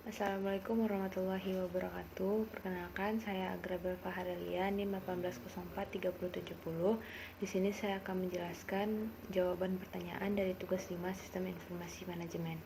Assalamualaikum warahmatullahi wabarakatuh. Perkenalkan, saya Agra Belva Hadelia, NIM 18043070. Di sini saya akan menjelaskan jawaban pertanyaan dari tugas 5 Sistem Informasi Manajemen.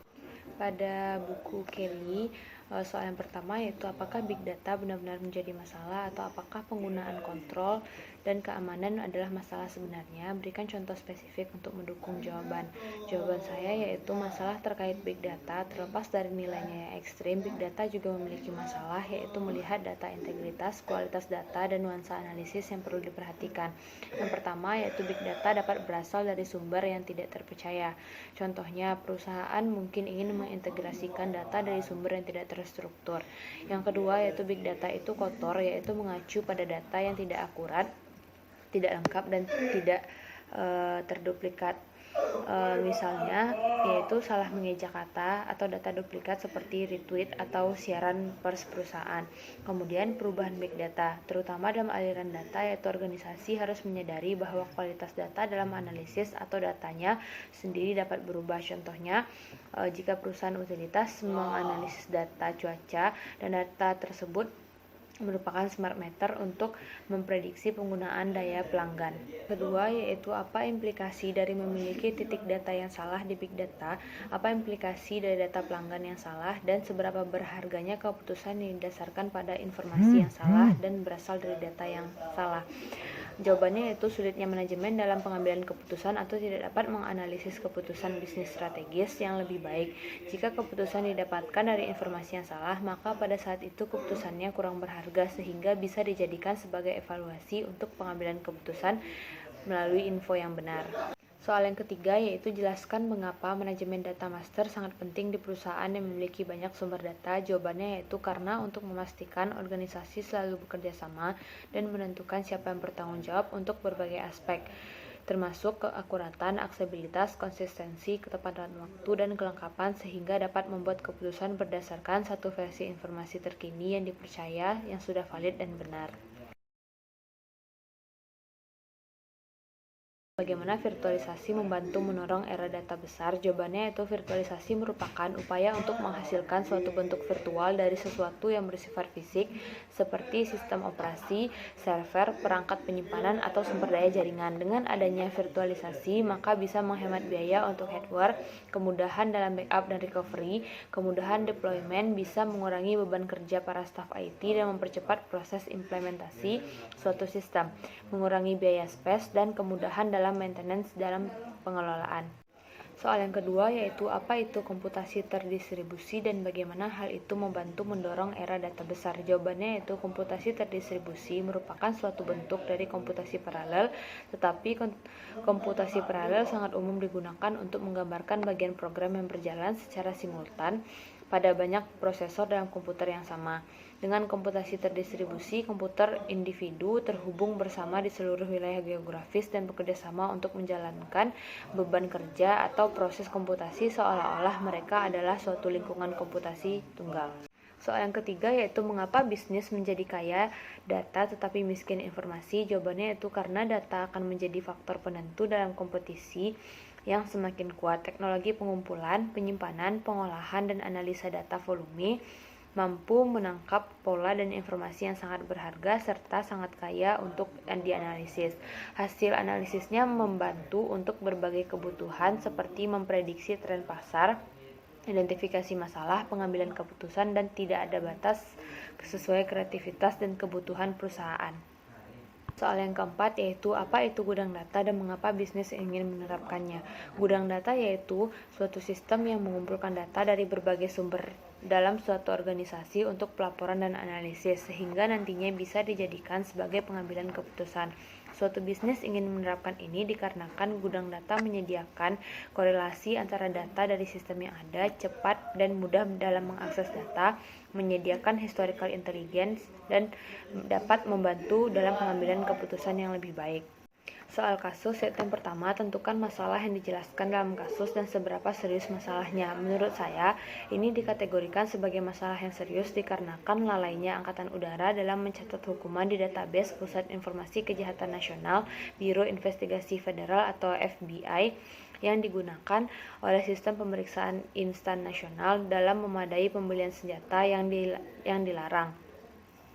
Pada buku Kelly, soal yang pertama yaitu apakah Big Data benar-benar menjadi masalah atau apakah penggunaan kontrol dan keamanan adalah masalah sebenarnya. Berikan contoh spesifik untuk mendukung jawaban. Jawaban saya yaitu masalah terkait Big Data. Terlepas dari nilainya yang ekstrim, Big Data juga memiliki masalah yaitu melihat data integritas, kualitas data, dan nuansa analisis yang perlu diperhatikan. Yang pertama yaitu Big Data dapat berasal dari sumber yang tidak terpercaya. Contohnya, perusahaan mungkin ingin mengintegrasikan data dari sumber yang tidak terstruktur. Yang kedua yaitu Big Data itu kotor, yaitu mengacu pada data yang tidak akurat, tidak lengkap, dan tidak terduplikat. Misalnya yaitu salah mengeja kata atau data duplikat seperti retweet atau siaran pers perusahaan. Kemudian perubahan big data, terutama dalam aliran data, yaitu organisasi harus menyadari bahwa kualitas data dalam analisis atau datanya sendiri dapat berubah. Contohnya, jika perusahaan utilitas menganalisis data cuaca dan data tersebut merupakan smart meter untuk memprediksi penggunaan daya pelanggan. Kedua yaitu apa implikasi dari memiliki titik data yang salah di Big Data, apa implikasi dari data pelanggan yang salah, dan seberapa berharganya keputusan yang didasarkan pada informasi yang salah dan berasal dari data yang salah. Jawabannya yaitu sulitnya manajemen dalam pengambilan keputusan atau tidak dapat menganalisis keputusan bisnis strategis yang lebih baik. Jika keputusan didapatkan dari informasi yang salah, maka pada saat itu keputusannya kurang berharga sehingga bisa dijadikan sebagai evaluasi untuk pengambilan keputusan melalui info yang benar. Soal yang ketiga yaitu jelaskan mengapa manajemen data master sangat penting di perusahaan yang memiliki banyak sumber data. Jawabannya yaitu karena untuk memastikan organisasi selalu bekerja sama dan menentukan siapa yang bertanggung jawab untuk berbagai aspek, termasuk keakuratan, aksesibilitas, konsistensi, ketepatan waktu, dan kelengkapan, sehingga dapat membuat keputusan berdasarkan satu versi informasi terkini yang dipercaya, yang sudah valid dan benar. Bagaimana virtualisasi membantu mendorong era data besar? Jawabannya yaitu virtualisasi merupakan upaya untuk menghasilkan suatu bentuk virtual dari sesuatu yang bersifat fisik, seperti sistem operasi, server, perangkat penyimpanan, atau sumber daya jaringan. Dengan adanya virtualisasi, maka bisa menghemat biaya untuk hardware, kemudahan dalam backup dan recovery, kemudahan deployment, bisa mengurangi beban kerja para staf IT dan mempercepat proses implementasi suatu sistem, mengurangi biaya space, dan kemudahan dalam maintenance dalam pengelolaan. Soal yang kedua yaitu apa itu komputasi terdistribusi dan bagaimana hal itu membantu mendorong era data besar. Jawabannya yaitu komputasi terdistribusi merupakan suatu bentuk dari komputasi paralel, tetapi komputasi paralel sangat umum digunakan untuk menggambarkan bagian program yang berjalan secara simultan pada banyak prosesor dalam komputer yang sama. Dengan komputasi terdistribusi, komputer individu terhubung bersama di seluruh wilayah geografis dan bekerja sama untuk menjalankan beban kerja atau proses komputasi seolah-olah mereka adalah suatu lingkungan komputasi tunggal. Soal yang ketiga yaitu mengapa bisnis menjadi kaya data tetapi miskin informasi. Jawabannya yaitu karena data akan menjadi faktor penentu dalam kompetisi yang semakin kuat. Teknologi pengumpulan, penyimpanan, pengolahan, dan analisa data volume mampu menangkap pola dan informasi yang sangat berharga serta sangat kaya untuk dianalisis. Hasil analisisnya membantu untuk berbagai kebutuhan seperti memprediksi tren pasar, identifikasi masalah, pengambilan keputusan, dan tidak ada batas sesuai kreativitas dan kebutuhan perusahaan. Soal yang keempat yaitu apa itu gudang data dan mengapa bisnis ingin menerapkannya. Gudang data yaitu suatu sistem yang mengumpulkan data dari berbagai sumber dalam suatu organisasi untuk pelaporan dan analisis sehingga nantinya bisa dijadikan sebagai pengambilan keputusan. Suatu bisnis ingin menerapkan ini dikarenakan gudang data menyediakan korelasi antara data dari sistem yang ada, cepat dan mudah dalam mengakses data, menyediakan historical intelligence, dan dapat membantu dalam pengambilan keputusan yang lebih baik. Soal kasus, yaitu yang pertama, tentukan masalah yang dijelaskan dalam kasus dan seberapa serius masalahnya. Menurut saya, ini dikategorikan sebagai masalah yang serius dikarenakan lalainya Angkatan Udara dalam mencatat hukuman di database Pusat Informasi Kejahatan Nasional, Biro Investigasi Federal atau FBI, yang digunakan oleh sistem pemeriksaan instan nasional dalam memadai pembelian senjata yang dilarang.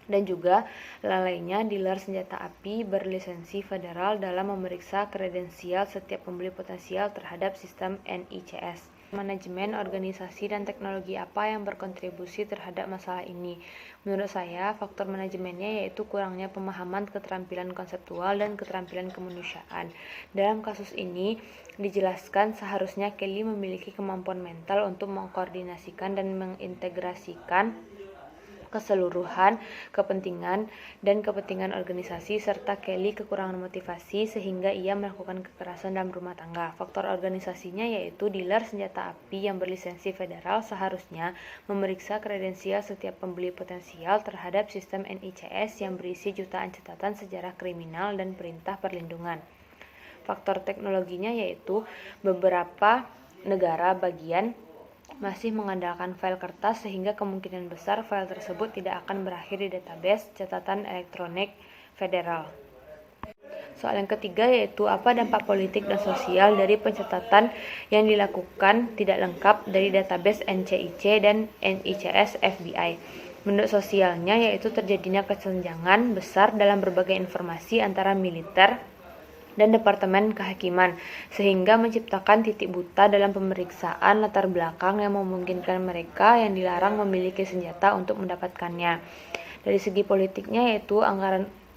Dan juga lalainya dealer senjata api berlisensi federal dalam memeriksa kredensial setiap pembeli potensial terhadap sistem NICS. Manajemen, organisasi, dan teknologi apa yang berkontribusi terhadap masalah ini? Menurut saya, faktor manajemennya yaitu kurangnya pemahaman keterampilan konseptual dan keterampilan kemanusiaan. Dalam kasus ini, dijelaskan seharusnya Kelly memiliki kemampuan mental untuk mengkoordinasikan dan mengintegrasikan keseluruhan kepentingan dan kepentingan organisasi, serta Kelly kekurangan motivasi sehingga ia melakukan kekerasan dalam rumah tangga. Faktor organisasinya yaitu dealer senjata api yang berlisensi federal seharusnya memeriksa kredensial setiap pembeli potensial terhadap sistem NICS yang berisi jutaan catatan sejarah kriminal dan perintah perlindungan. Faktor teknologinya yaitu beberapa negara bagian masih mengandalkan file kertas sehingga kemungkinan besar file tersebut tidak akan berakhir di database catatan elektronik federal. Soal yang ketiga yaitu apa dampak politik dan sosial dari pencatatan yang dilakukan tidak lengkap dari database NCIC dan NICS FBI. Menurut sosialnya yaitu terjadinya kesenjangan besar dalam berbagai informasi antara militer dan Departemen Kehakiman, sehingga menciptakan titik buta dalam pemeriksaan latar belakang yang memungkinkan mereka yang dilarang memiliki senjata untuk mendapatkannya. Dari segi politiknya yaitu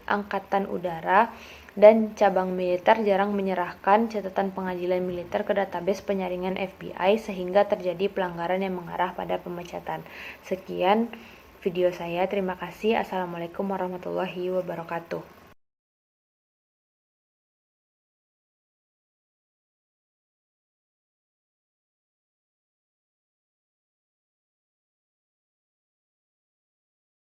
Angkatan Udara dan cabang militer jarang menyerahkan catatan pengadilan militer ke database penyaringan FBI sehingga terjadi pelanggaran yang mengarah pada pemecatan. Sekian video saya, terima kasih. Assalamualaikum warahmatullahi wabarakatuh.